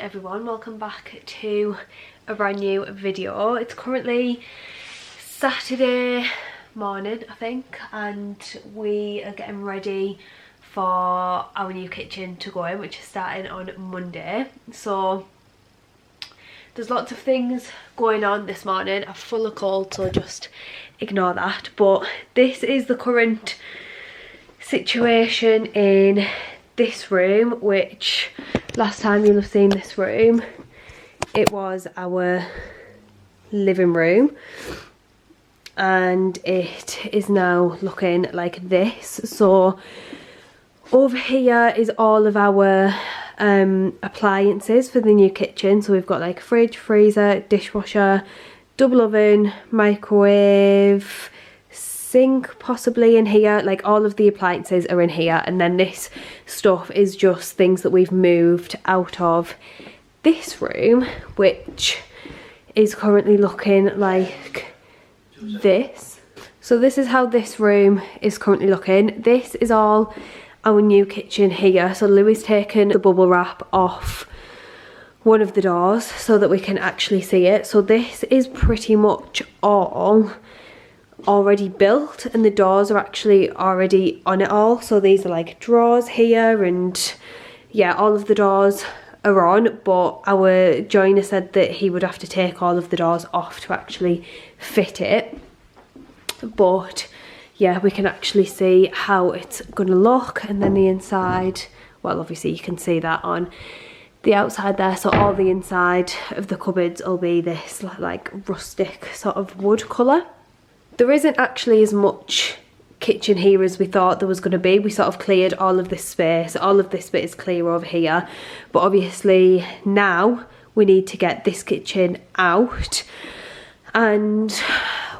everyone, welcome back to a brand new video. It's currently Saturday morning I think, and we are getting ready for our new kitchen to go in, which is starting on Monday. So there's lots of things going on this morning. I'm full of cold, so just ignore that. But this is the current situation in this room, which last time you'll have seen this room, it was our living room, and it is now looking like this. So over here is all of our appliances for the new kitchen. So we've got like fridge, freezer, dishwasher, double oven, microwave, sink possibly in here. Like all of the appliances are in here, and then this stuff is just things that we've moved out of this room, which is currently looking like this. So this is how this room is currently looking. This is all our new kitchen here. So Louis taken the bubble wrap off one of the doors so that we can actually see it. So this is pretty much all already built, and the doors are actually already on it all. So these are like drawers here, and yeah, all of the doors are on, but our joiner said that he would have to take all of the doors off to actually fit it. But yeah, we can actually see how it's gonna look. And then the inside, well, obviously you can see that on the outside there. So all the inside of the cupboards will be this like rustic sort of wood colour. There isn't actually as much kitchen here as we thought there was going to be. We sort of cleared all of this space. All of this bit is clear over here, but obviously now we need to get this kitchen out, and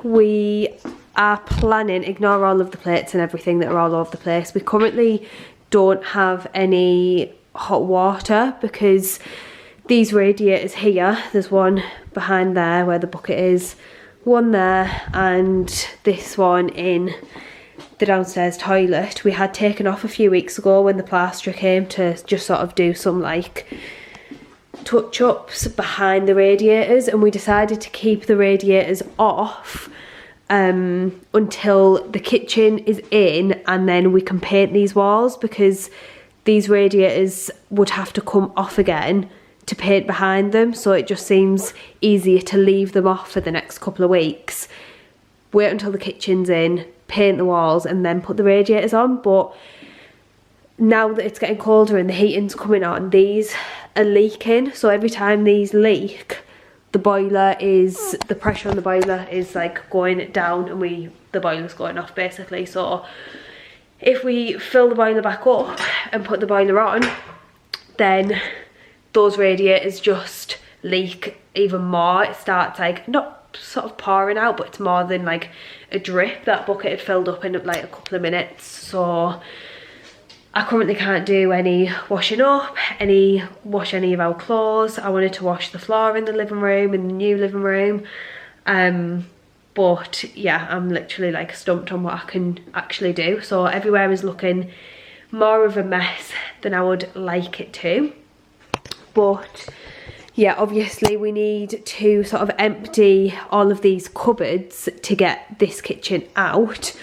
we are planning, ignore all of the plates and everything that are all over the place. We currently don't have any hot water because these radiators here, there's one behind there where the bucket is, one there, and this one in the downstairs toilet we had taken off a few weeks ago when the plasterer came to just sort of do some like touch-ups behind the radiators, and we decided to keep the radiators off until the kitchen is in, and then we can paint these walls, because these radiators would have to come off again to paint behind them. So it just seems easier to leave them off for the next couple of weeks, wait until the kitchen's in, paint the walls, and then put the radiators on. But now that it's getting colder and the heating's coming on, these are leaking. So every time these leak, the pressure on the boiler is like going down, and the boiler's going off basically. So if we fill the boiler back up and put the boiler on, then those radiators just leak even more. It starts like not sort of pouring out, but it's more than like a drip. That bucket had filled up in like a couple of minutes. So I currently can't do any washing up, wash any of our clothes. I wanted to wash the floor in the living room, in the new living room, but yeah, I'm literally like stumped on what I can actually do. So everywhere is looking more of a mess than I would like it to. But yeah, obviously we need to sort of empty all of these cupboards to get this kitchen out.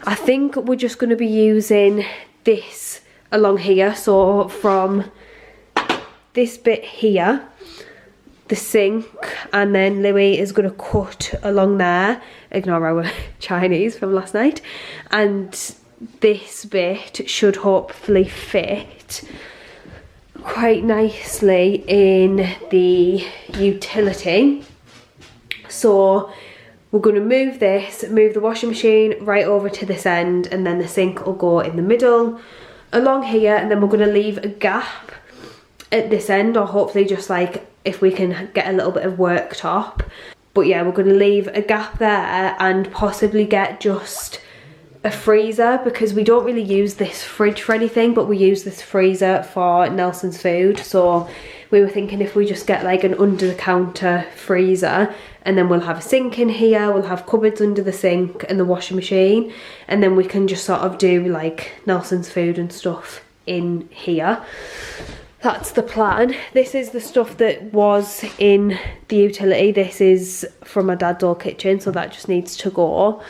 I think we're just going to be using this along here. So from this bit here, the sink, and then Louis is going to cut along there, ignore our Chinese from last night, and this bit should hopefully fit quite nicely in the utility. So we're going to move the washing machine right over to this end, and then the sink will go in the middle along here, and then we're going to leave a gap at this end, or hopefully just like if we can get a little bit of worktop. But yeah, we're going to leave a gap there and possibly get just a freezer, because we don't really use this fridge for anything, but we use this freezer for Nelson's food. So we were thinking if we just get like an under the counter freezer, and then we'll have a sink in here, we'll have cupboards under the sink and the washing machine, and then we can just sort of do like Nelson's food and stuff in here. that's the plan. This is the stuff that was in the utility. This is from my dad's old kitchen, so that just needs to go.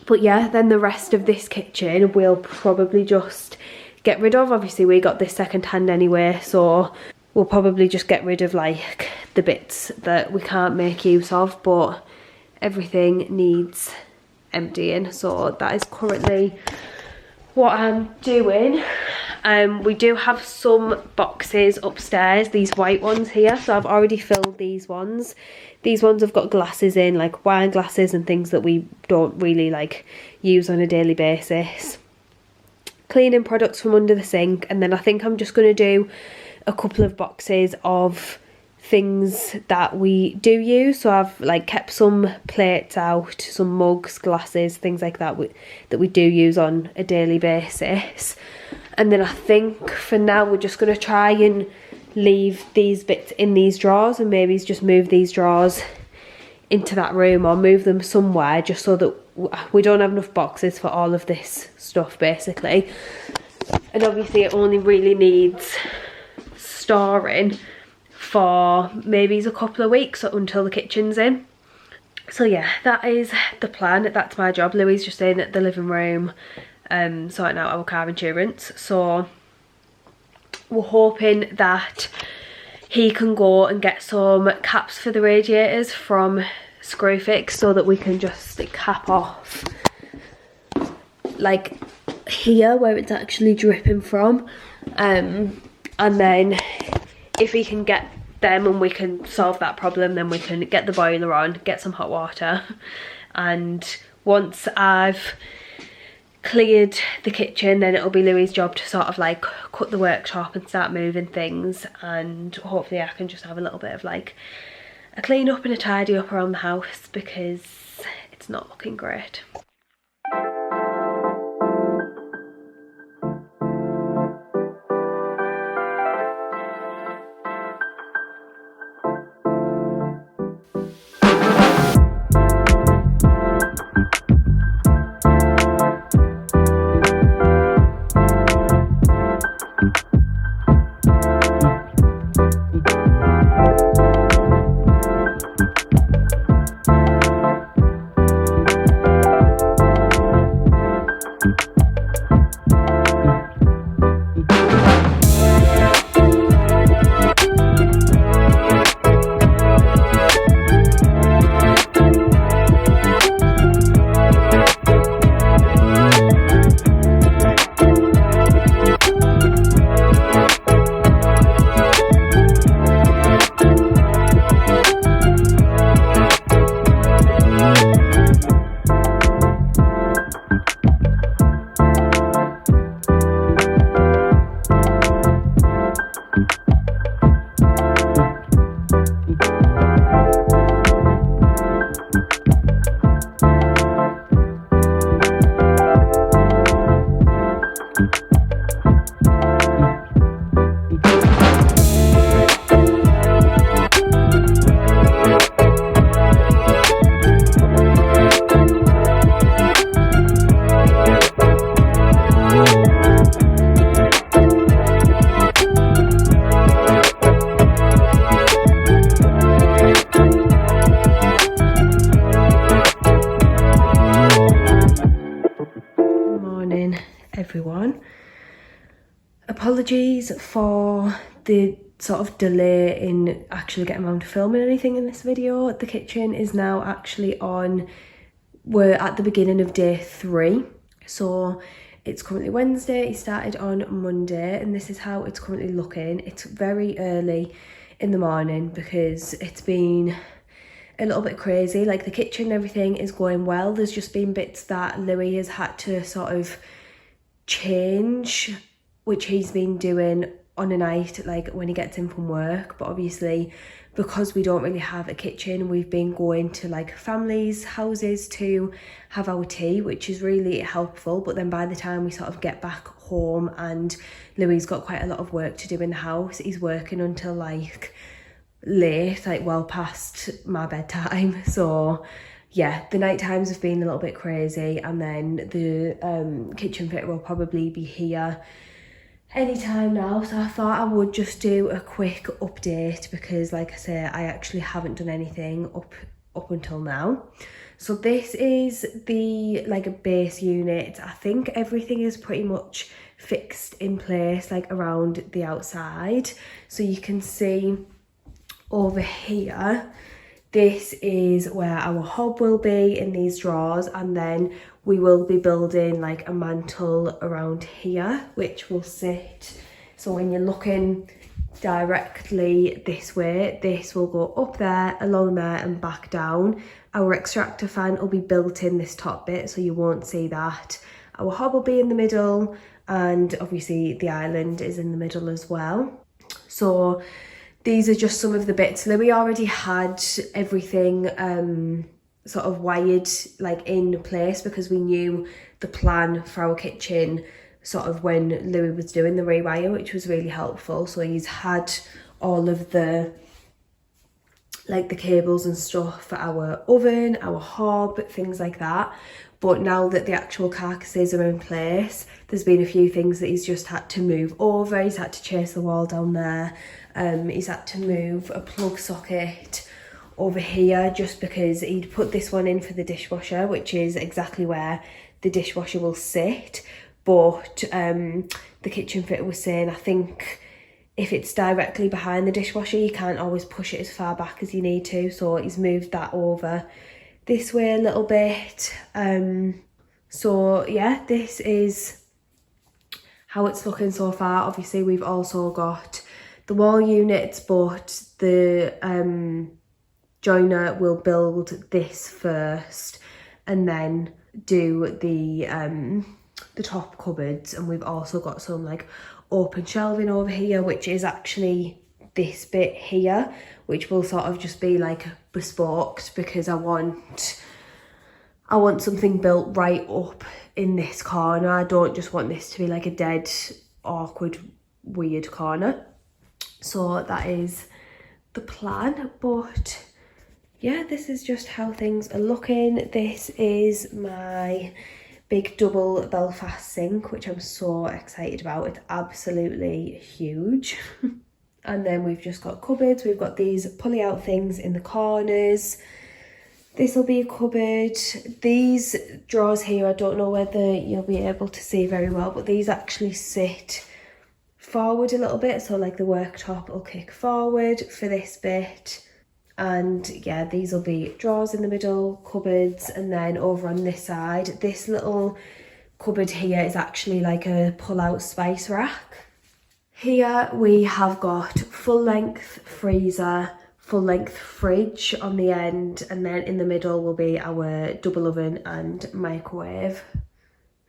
But yeah, then the rest of this kitchen we'll probably just get rid of. Obviously we got this second hand anyway, so we'll probably just get rid of like the bits that we can't make use of, but everything needs emptying. So that is currently what I'm doing. We do have some boxes upstairs, these white ones here, so I've already filled these ones. These ones have got glasses in, like wine glasses and things that we don't really like use on a daily basis. Cleaning products from under the sink, and then I think I'm just going to do a couple of boxes of things that we do use. So I've like kept some plates out, some mugs, glasses, things like that that we do use on a daily basis. And then I think for now we're just going to try and leave these bits in these drawers, and maybe just move these drawers into that room or move them somewhere, just so that we don't have enough boxes for all of this stuff basically. And obviously it only really needs storing for maybe a couple of weeks until the kitchen's in. So yeah, that is the plan. That's my job. Louis just in at the living room sorting out our car insurance, so we're hoping that he can go and get some caps for the radiators from Screwfix, so that we can just cap off like here where it's actually dripping from, and then if he can get them and we can solve that problem, then we can get the boiler on, get some hot water, and once I've cleared the kitchen, then it'll be Louis' job to sort of like cut the worktop and start moving things, and hopefully I can just have a little bit of like a clean up and a tidy up around the house, because it's not looking great. Everyone, apologies for the sort of delay in actually getting around to filming anything in this video. The kitchen is now actually on, we're at the beginning of day 3, so it's currently Wednesday. It started on Monday, and this is how it's currently looking. It's very early in the morning because it's been a little bit crazy. Like the kitchen and everything is going well. There's just been bits that Louis has had to sort of change, which he's been doing on a night like when he gets in from work. But obviously because we don't really have a kitchen, we've been going to like families' houses to have our tea, which is really helpful. But then by the time we sort of get back home, and Louis got quite a lot of work to do in the house, he's working until like late, like well past my bedtime. So yeah, the night times have been a little bit crazy, and then the kitchen fitter will probably be here anytime now, so I thought I would just do a quick update because, like I say, I actually haven't done anything up until now. So this is the like a base unit. I think everything is pretty much fixed in place like around the outside. So you can see over here, this is where our hob will be in these drawers, and then we will be building like a mantle around here which will sit, so when you're looking directly this way, this will go up there, along there and back down. Our extractor fan will be built in this top bit, so you won't see that. Our hob will be in the middle, and obviously the island is in the middle as well. So these are just some of the bits. Louis already had everything sort of wired like in place because we knew the plan for our kitchen sort of when Louis was doing the rewire, which was really helpful. So he's had all of the like the cables and stuff for our oven, our hob, things like that. But now that the actual carcasses are in place, there's been a few things that he's just had to move over. He's had to chase the wall down there. He's had to move a plug socket over here just because he'd put this one in for the dishwasher, which is exactly where the dishwasher will sit. But the kitchen fitter was saying, I think if it's directly behind the dishwasher, you can't always push it as far back as you need to. So he's moved that over this way a little bit. So yeah, this is how it's looking so far. Obviously we've also got the wall units, but the joiner will build this first and then do the top cupboards. And we've also got some like open shelving over here, which is actually this bit here, which will sort of just be like bespoke because I want something built right up in this corner. I don't just want this to be like a dead, awkward, weird corner. So that is the plan. But yeah, this is just how things are looking. This is my big double Belfast sink, which I'm so excited about. It's absolutely huge. And then we've just got cupboards. We've got these pulley out things in the corners. This will be a cupboard. These drawers here, I don't know whether you'll be able to see very well, but these actually sit forward a little bit. So like the worktop will kick forward for this bit. And yeah, these will be drawers in the middle, cupboards, and then over on this side, this little cupboard here is actually like a pull-out spice rack. Here we have got full-length freezer, full-length fridge on the end, and then in the middle will be our double oven and microwave.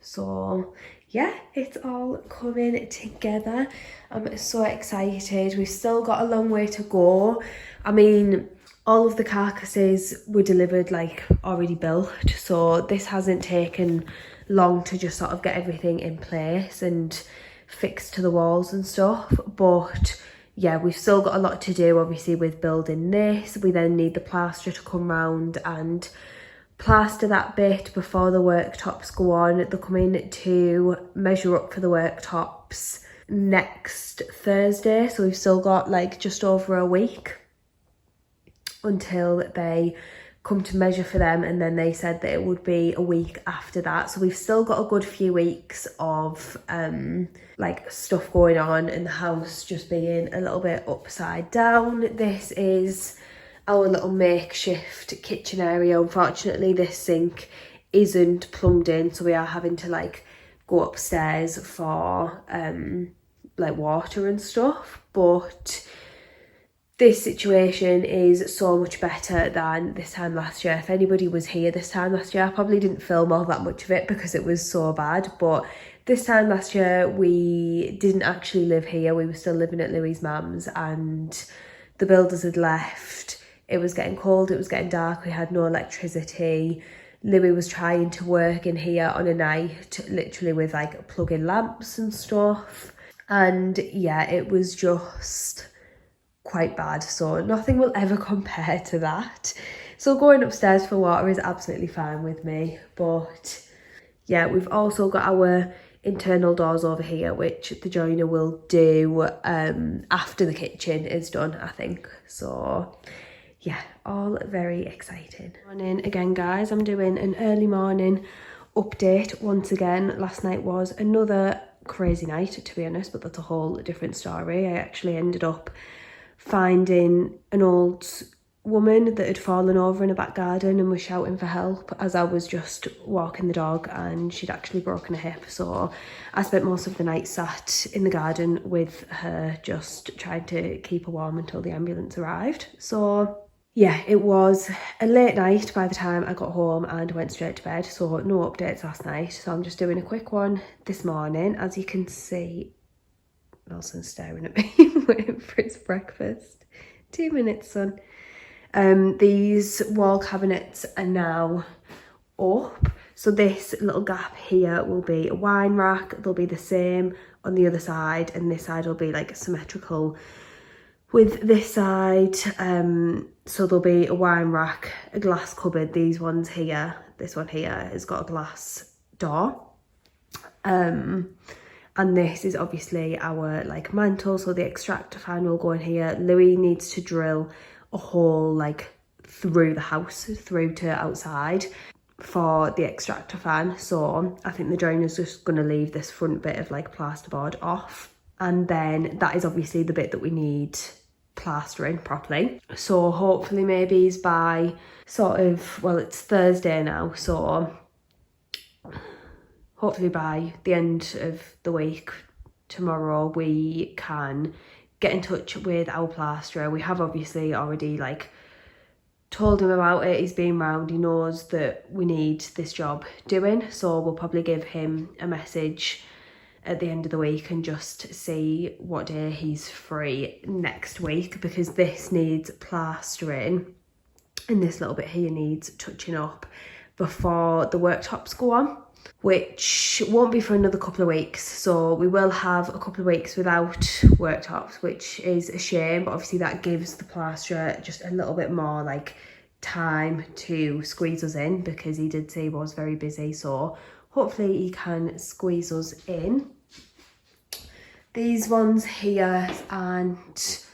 So yeah, it's all coming together. I'm so excited. We've still got a long way to go. I mean, all of the carcasses were delivered like already built, so this hasn't taken long to just sort of get everything in place and fixed to the walls and stuff. But yeah, we've still got a lot to do obviously with building this. We then need the plaster to come round and plaster that bit before the worktops go on. They're coming to measure up for the worktops next Thursday, so we've still got like just over a week until they come to measure for them, and then they said that it would be a week after that. So we've still got a good few weeks of like stuff going on and the house just being a little bit upside down. This is our little makeshift kitchen area. Unfortunately, this sink isn't plumbed in, so we are having to like go upstairs for like water and stuff. But this situation is so much better than this time last year. If anybody was here this time last year, I probably didn't film all that much of it because it was so bad. But this time last year, we didn't actually live here. We were still living at Louis' mum's, and the builders had left. It was getting cold, it was getting dark, we had no electricity. Louis was trying to work in here on a night, literally with like plug-in lamps and stuff. And yeah, it was just quite bad, so nothing will ever compare to that. So going upstairs for water is absolutely fine with me. But yeah, we've also got our internal doors over here, which the joiner will do after the kitchen is done, I think. So yeah, all very exciting. Morning again, guys. I'm doing an early morning update once again. Last night was another crazy night, to be honest, but that's a whole different story. I actually ended up finding an old woman that had fallen over in a back garden and was shouting for help as I was just walking the dog, and she'd actually broken a hip. So I spent most of the night sat in the garden with her, just trying to keep her warm until the ambulance arrived. So yeah, it was a late night by the time I got home and went straight to bed, so no updates last night. So I'm just doing a quick one this morning. As you can see, Nelson's staring at me waiting for his breakfast. 2 minutes, son. These wall cabinets are now up. So this little gap here will be a wine rack. They'll be the same on the other side, and this side will be like symmetrical with this side. So there'll be a wine rack, a glass cupboard. These ones here, this one here has got a glass door. And this is obviously our like mantle, so the extractor fan will go in here. Louis needs to drill a hole like through the house, through to outside for the extractor fan. So I think the joiner's just going to leave this front bit of like plasterboard off, and then that is obviously the bit that we need plastering properly. So hopefully maybe by sort of, well, it's Thursday now, so hopefully by the end of the week, tomorrow, we can get in touch with our plasterer. We have obviously already like told him about it. He's been round, he knows that we need this job doing, so we'll probably give him a message at the end of the week and just see what day he's free next week, because this needs plastering and this little bit here needs touching up before the worktops go on, which won't be for another couple of weeks. So we will have a couple of weeks without worktops, which is a shame, but obviously that gives the plasterer just a little bit more like time to squeeze us in, because he did say he was very busy, so hopefully he can squeeze us in. These ones here aren't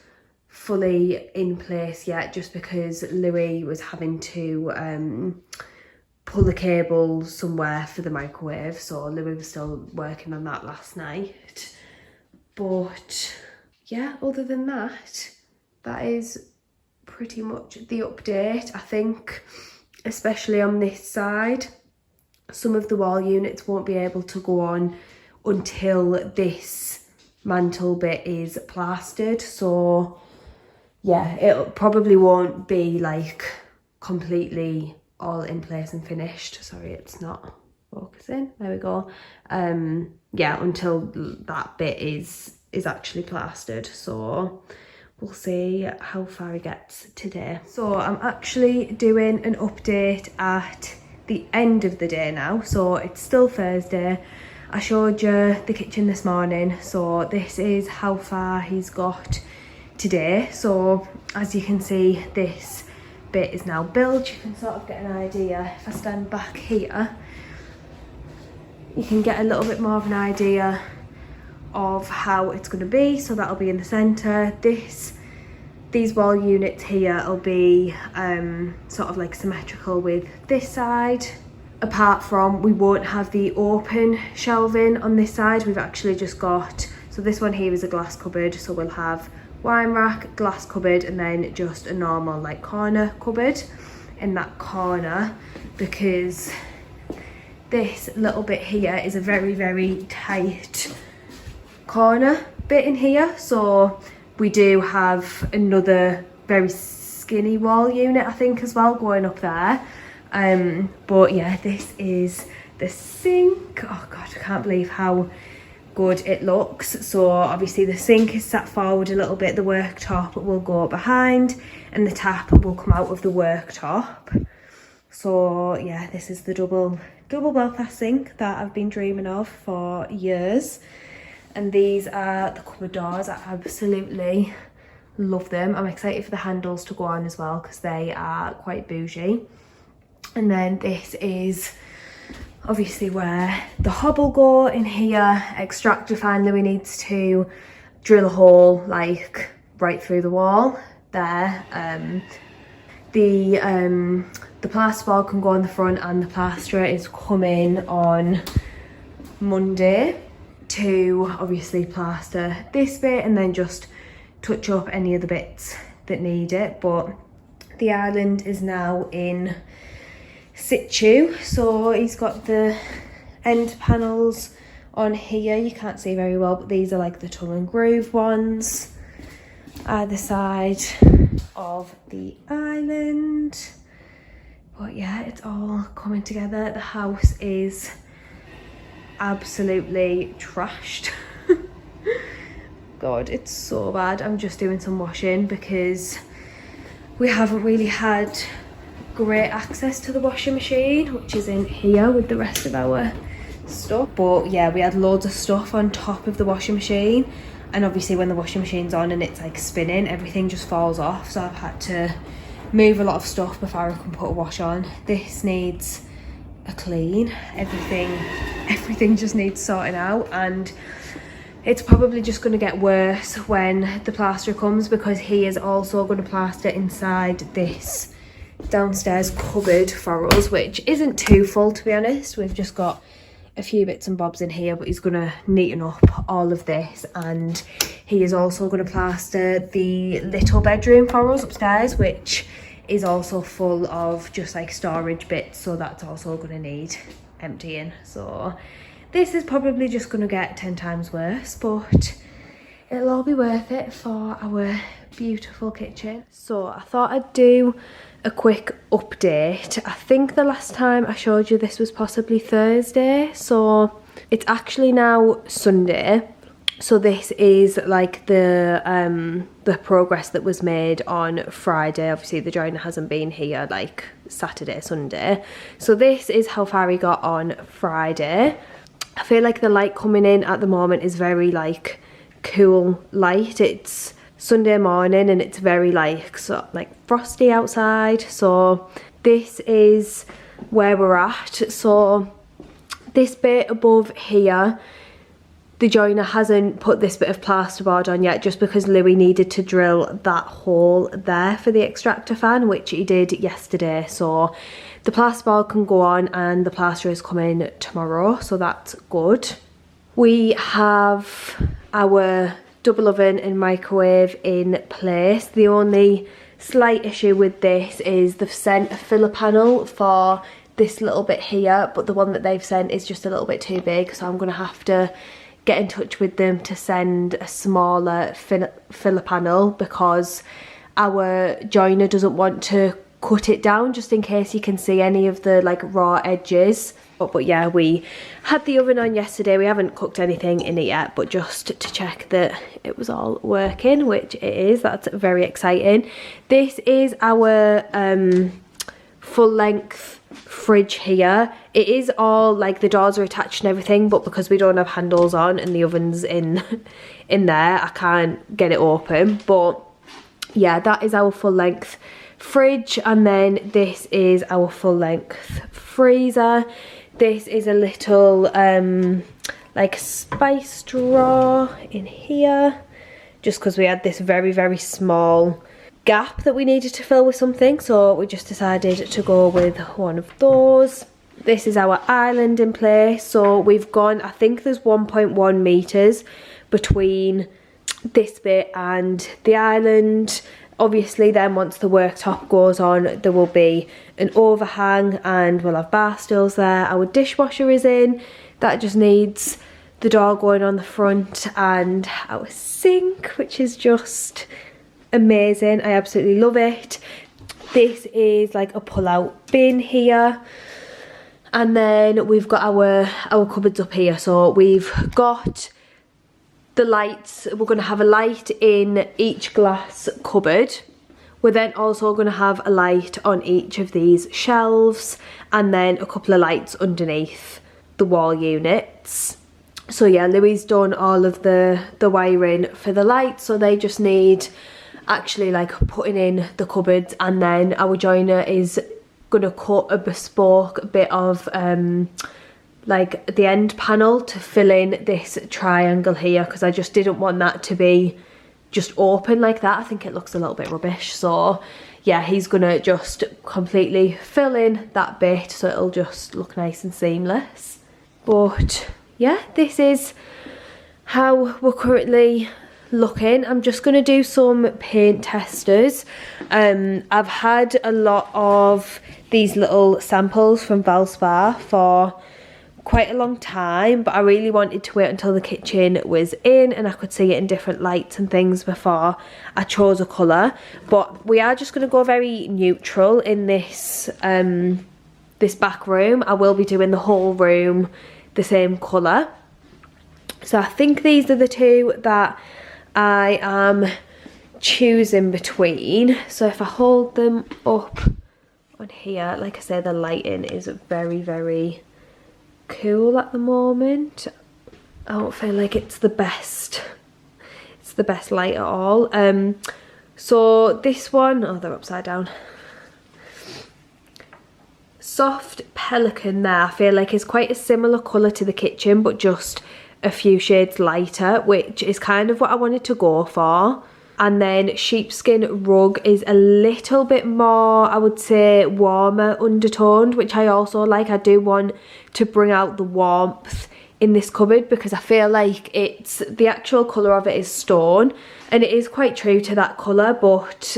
fully in place yet, just because Louis was having to pull the cable somewhere for the microwave, so Louis was still working on that last night. But yeah, other than that, that is pretty much the update. I think especially on this side, some of the wall units won't be able to go on until this mantle bit is plastered. So yeah, it probably won't be like completely all in place and finished. Sorry, it's not focusing. There we go. Yeah, until that bit is actually plastered. So we'll see how far he gets today. So I'm actually doing an update at the end of the day now, so it's still Thursday. I showed you the kitchen this morning, so this is how far he's got today. So as you can see, this bit is now built. You can sort of get an idea. If I stand back here, you can get a little bit more of an idea of how it's going to be. So that'll be in the centre. These wall units here will be sort of like symmetrical with this side. Apart from, we won't have the open shelving on this side. We've actually just got, so this one here is a glass cupboard, so we'll have wine rack, glass cupboard, and then just a normal like corner cupboard in that corner, because this little bit here is a very, very tight corner bit in here. So we do have another very skinny wall unit, I think, as well, going up there. But yeah, this is the sink. Oh god, I can't believe how good it looks. So obviously the sink is sat forward a little bit, the worktop will go behind, and the tap will come out of the worktop. So yeah, this is the double Belfast sink that I've been dreaming of for years. And these are the cupboard doors. I absolutely love them. I'm excited for the handles to go on as well, because they are quite bougie. And then this is obviously where the hob will go in here. Extractor fan, Louis needs to drill a hole like right through the wall there. The plasterboard can go on the front, and the plasterer is coming on Monday to obviously plaster this bit and then just touch up any of the bits that need it. But the island is now in situ, so he's got the end panels on here. You can't see very well, but these are like the tongue and groove ones either side of the island. But yeah, it's all coming together. The house is absolutely trashed. God, it's so bad. I'm just doing some washing because we haven't really had great access to the washing machine, which is in here with the rest of our stuff. But yeah, we had loads of stuff on top of the washing machine, and obviously when the washing machine's on and it's like spinning, everything just falls off, so I've had to move a lot of stuff before I can put a wash on. This needs a clean. Everything just needs sorting out, and it's probably just going to get worse when the plasterer comes, because he is also going to plaster inside this downstairs cupboard for us, which isn't too full, to be honest. We've just got a few bits and bobs in here, but he's going to neaten up all of this, and he is also going to plaster the little bedroom for us upstairs, which is also full of just like storage bits, so that's also going to need emptying. So this is probably just going to get 10 times worse, but it'll all be worth it for our beautiful kitchen. So I thought I'd do a quick update. I think the last time I showed you this was possibly Thursday, so it's actually now Sunday. So this is like the progress that was made on Friday. Obviously the joiner hasn't been here like Saturday, Sunday. So this is how far he got on Friday. I feel like the light coming in at the moment is very like cool light. It's Sunday morning and it's very like frosty outside. So this is where we're at. So this bit above here, the joiner hasn't put this bit of plasterboard on yet, just because Louis needed to drill that hole there for the extractor fan, which he did yesterday. So the plasterboard can go on and the plaster is coming tomorrow, so that's good. We have our double oven and microwave in place. The only slight issue with this is they've sent a filler panel for this little bit here, but the one that they've sent is just a little bit too big, so I'm going to have to get in touch with them to send a smaller filler panel, because our joiner doesn't want to cut it down, just in case you can see any of the like raw edges. But yeah, we had the oven on yesterday. We haven't cooked anything in it yet, but just to check that it was all working, which it is. That's very exciting. This is our full length fridge here. It is all like the doors are attached and everything, but because we don't have handles on and the oven's in there, I can't get it open. But yeah, that is our full length fridge, and then this is our full length freezer. This is a little like spice drawer in here, just because we had this very small gap that we needed to fill with something, so we just decided to go with one of those. This is our island in place. So we've gone, I think there's 1.1 meters between this bit and the island. Obviously then once the worktop goes on, there will be an overhang and we'll have bar stools there. Our dishwasher is in, that just needs the door going on the front, and our sink, which is just amazing. I absolutely love it. This is like a pull-out bin here, and then we've got our cupboards up here. So we've got the lights. We're going to have a light in each glass cupboard. We're then also going to have a light on each of these shelves, and then a couple of lights underneath the wall units. So yeah, Louis done all of the wiring for the lights, so they just need actually like putting in the cupboards, and then our joiner is gonna cut a bespoke bit of like the end panel to fill in this triangle here, because I just didn't want that to be just open like that. I think it looks a little bit rubbish. So yeah, he's gonna just completely fill in that bit so it'll just look nice and seamless. But yeah, this is how we're currently looking. I'm just going to do some paint testers. I've had a lot of these little samples from Valspar for quite a long time, but I really wanted to wait until the kitchen was in and I could see it in different lights and things before I chose a colour. But we are just going to go very neutral in this this back room. I will be doing the whole room the same colour. So I think these are the two that I am choosing between. So if I hold them up on here, like I said, the lighting is very, very cool at the moment. I don't feel like it's the best light at all. So this one, oh, they're upside down. Soft Pelican there, I feel like is quite a similar colour to the kitchen, but just a few shades lighter, which is kind of what I wanted to go for. And then Sheepskin Rug is a little bit more, I would say, warmer undertoned, which I also like. I do want to bring out the warmth in this cupboard because I feel like it's, the actual colour of it is stone and it is quite true to that colour, but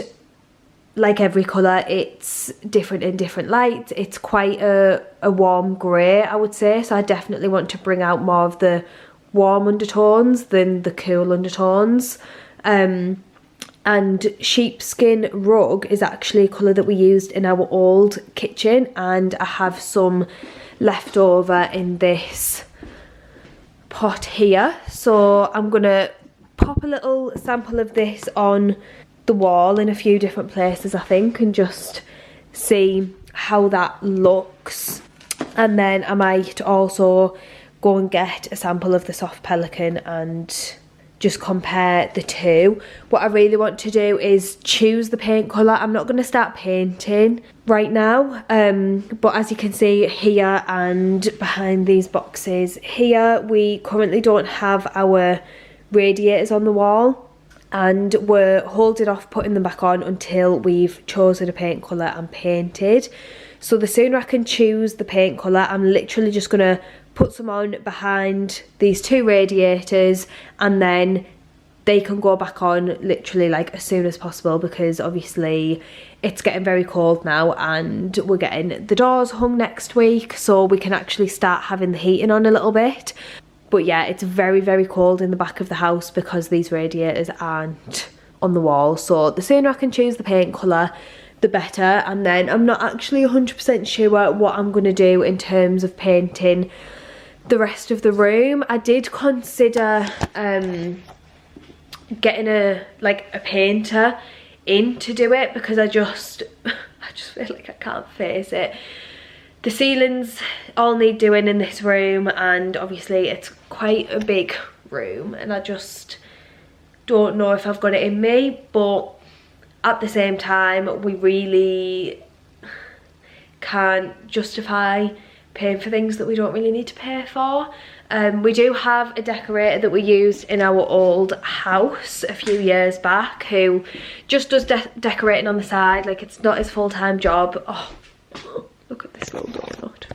like every colour, it's different in different lights. It's quite a warm grey, I would say, so I definitely want to bring out more of the warm undertones than the cool undertones. And Sheepskin Rug is actually a colour that we used in our old kitchen, and I have some left over in this pot here, so I'm gonna pop a little sample of this on the wall in a few different places, I think, and just see how that looks. And then I might also go and get a sample of the Soft Pelican and just compare the two. What I really want to do is choose the paint colour. I'm not going to start painting right now, but as you can see here and behind these boxes here, we currently don't have our radiators on the wall, and we're holding off putting them back on until we've chosen a paint colour and painted. So the sooner I can choose the paint colour, I'm literally just going to put some on behind these two radiators and then they can go back on literally like as soon as possible, because obviously it's getting very cold now and we're getting the doors hung next week, so we can actually start having the heating on a little bit. But yeah, it's very, very cold in the back of the house because these radiators aren't on the wall. So the sooner I can choose the paint colour, the better. And then I'm not actually 100% sure what I'm going to do in terms of painting the rest of the room. I did consider getting a painter in to do it, because I just feel like I can't face it. The ceilings all need doing in this room, and obviously it's quite a big room and I just don't know if I've got it in me. But at the same time, we really can't justify paying for things that we don't really need to pay for. We do have a decorator that we used in our old house a few years back who just does decorating on the side, like it's not his full-time job. Oh, look at this little donut.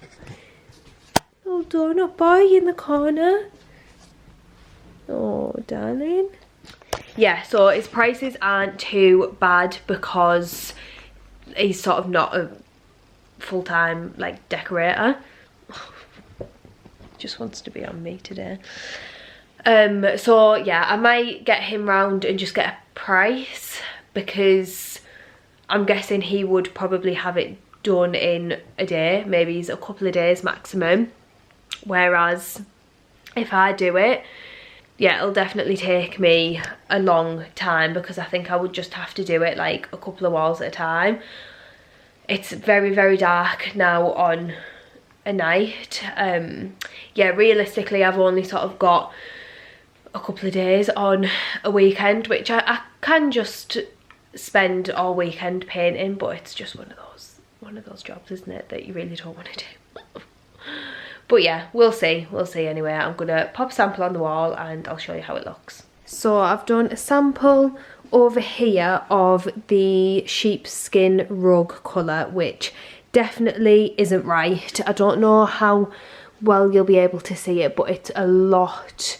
Little donut boy in the corner. Oh, darling. Yeah, so his prices aren't too bad because he's sort of not a full-time like decorator. Just wants to be on me today. So yeah, I might get him round and just get a price, because I'm guessing he would probably have it done in a day, maybe a couple of days maximum, whereas if I do it, yeah, it'll definitely take me a long time, because I think I would just have to do it like a couple of walls at a time. It's very, very dark now on a night. Yeah, realistically I've only sort of got a couple of days on a weekend, which I can just spend all weekend painting, but it's just one of those jobs, isn't it, that you really don't want to do. But yeah, we'll see anyway. I'm gonna pop a sample on the wall and I'll show you how it looks. So I've done a sample over here of the sheepskin rug colour, which definitely isn't right. I don't know how well you'll be able to see it, but it's a lot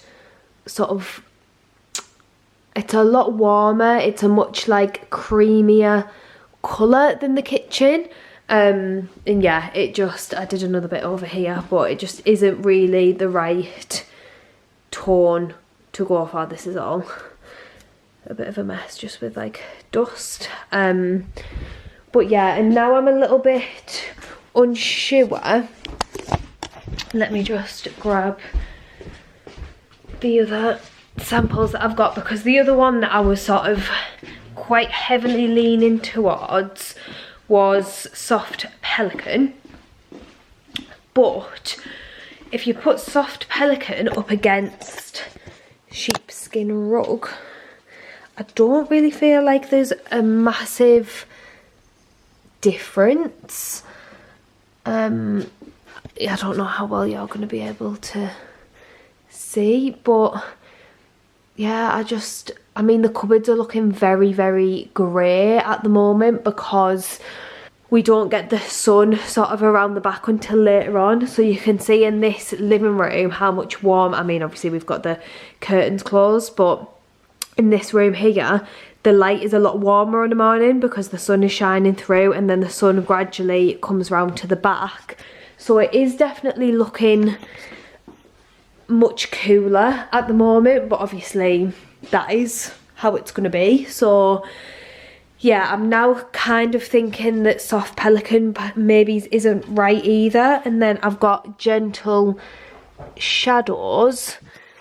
warmer. It's a much like creamier colour than the kitchen. And yeah, I did another bit over here, but it just isn't really the right tone to go for. This is all a bit of a mess just with like dust. But yeah, and now I'm a little bit unsure. Let me just grab the other samples that I've got, because the other one that I was sort of quite heavily leaning towards was Soft Pelican. But if you put Soft Pelican up against sheepskin rug, I don't really feel like there's a massive difference. I don't know how well you're going to be able to see, but yeah, I mean the cupboards are looking very, very grey at the moment because we don't get the sun sort of around the back until later on. So you can see in this living room how much warm, I mean obviously we've got the curtains closed, but in this room here the light is a lot warmer in the morning because the sun is shining through, and then the sun gradually comes round to the back. So it is definitely looking much cooler at the moment, but obviously that is how it's going to be. So yeah, I'm now kind of thinking that Soft Pelican maybe isn't right either. And then I've got Gentle Shadows,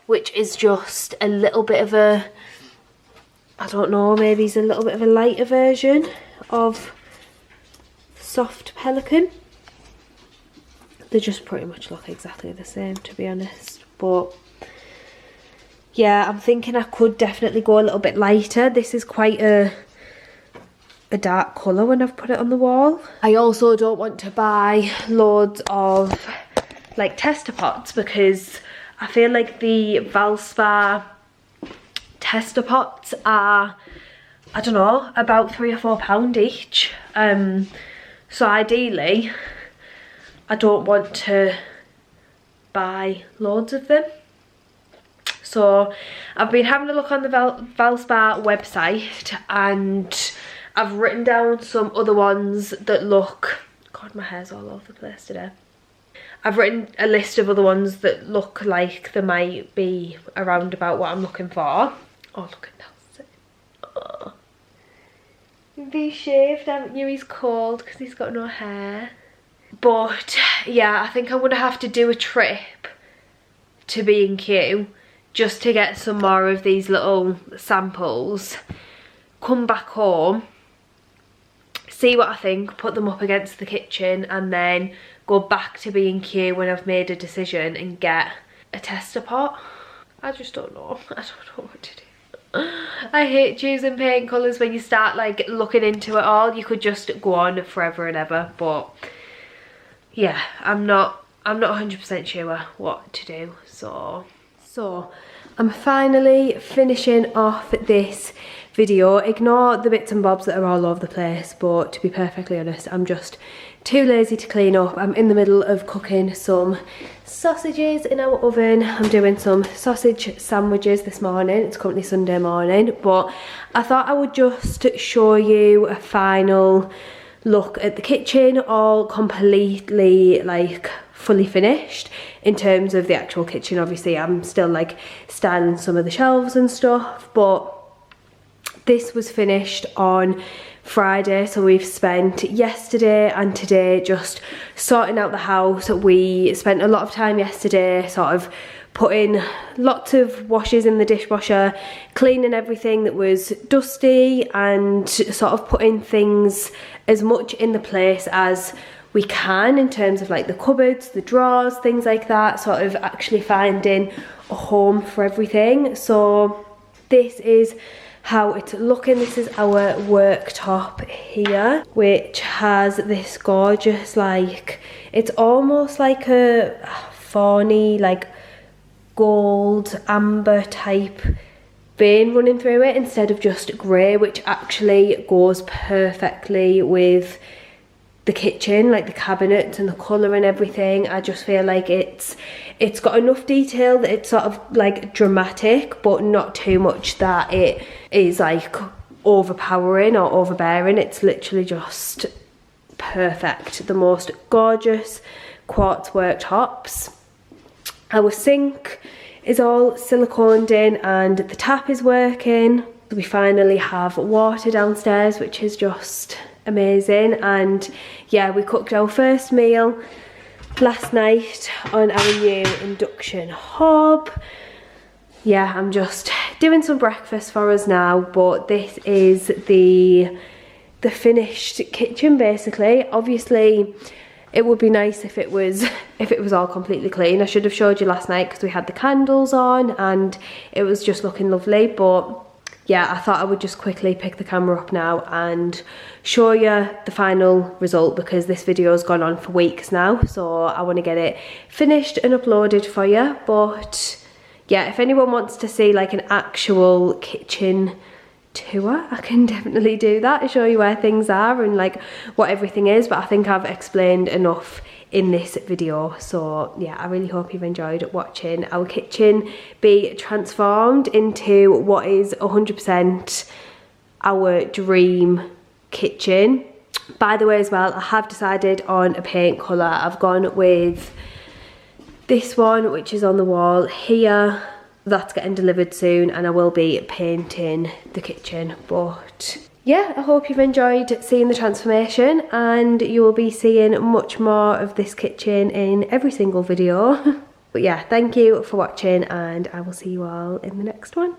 which is just a little bit of a, I don't know, maybe it's a little bit of a lighter version of Soft Pelican. They just pretty much look exactly the same, to be honest. But yeah, I'm thinking I could definitely go a little bit lighter. This is quite a dark colour when I've put it on the wall. I also don't want to buy loads of like tester pots, because I feel like the Valspar tester pots are, I don't know, about £3 or £4 each. So ideally I don't want to buy loads of them. So I've been having a look on the Valspar website, and I've written down some other ones that look, God, my hair's all over the place today. I've written a list of other ones that look like they might be around about what I'm looking for. Oh, look at Nelson. Oh. He's shaved, haven't you? He's cold because he's got no hair. But yeah, I think I'm going to have to do a trip to B&Q just to get some more of these little samples, come back home, see what I think, put them up against the kitchen, and then go back to B&Q when I've made a decision and get a tester pot. I just don't know. I don't know what to do. I hate choosing paint colours when you start like looking into it all. You could just go on forever and ever, but yeah, I'm not 100% sure what to do. So I'm finally finishing off this video. Ignore the bits and bobs that are all over the place, but to be perfectly honest, I'm just too lazy to clean up. I'm in the middle of cooking some sausages in our oven. I'm doing some sausage sandwiches this morning. It's currently Sunday morning, but I thought I would just show you a final look at the kitchen, all completely like fully finished in terms of the actual kitchen. Obviously I'm still like styling some of the shelves and stuff, but this was finished on Friday, so we've spent yesterday and today just sorting out the house. We spent a lot of time yesterday sort of putting lots of washes in the dishwasher, cleaning everything that was dusty, and sort of putting things as much in the place as we can in terms of like the cupboards, the drawers, things like that, sort of actually finding a home for everything. So this is how it's looking. This is our worktop here, which has this gorgeous, like, it's almost like a fawny, like gold, amber type vein running through it instead of just grey, which actually goes perfectly with the kitchen, like the cabinets and the colour and everything. I just feel like it's got enough detail that it's sort of like dramatic, but not too much that it is like overpowering or overbearing. It's literally just perfect. The most gorgeous quartz worktops. Our sink is all siliconed in and the tap is working. We finally have water downstairs, which is just amazing. And yeah, we cooked our first meal last night on our new induction hob. Yeah, I'm just doing some breakfast for us now, but this is the finished kitchen basically. Obviously it would be nice if it was all completely clean. I should have showed you last night because we had the candles on and it was just looking lovely, but yeah, I thought I would just quickly pick the camera up now and show you the final result, because this video has gone on for weeks now, so I want to get it finished and uploaded for you. But yeah, if anyone wants to see like an actual kitchen tour, I can definitely do that and show you where things are and like what everything is, but I think I've explained enough in this video. So yeah, I really hope you've enjoyed watching our kitchen be transformed into what is 100% our dream kitchen. By the way as well, I have decided on a paint colour. I've gone with this one, which is on the wall here. That's getting delivered soon and I will be painting the kitchen. But yeah, I hope you've enjoyed seeing the transformation, and you will be seeing much more of this kitchen in every single video. But yeah, thank you for watching and I will see you all in the next one.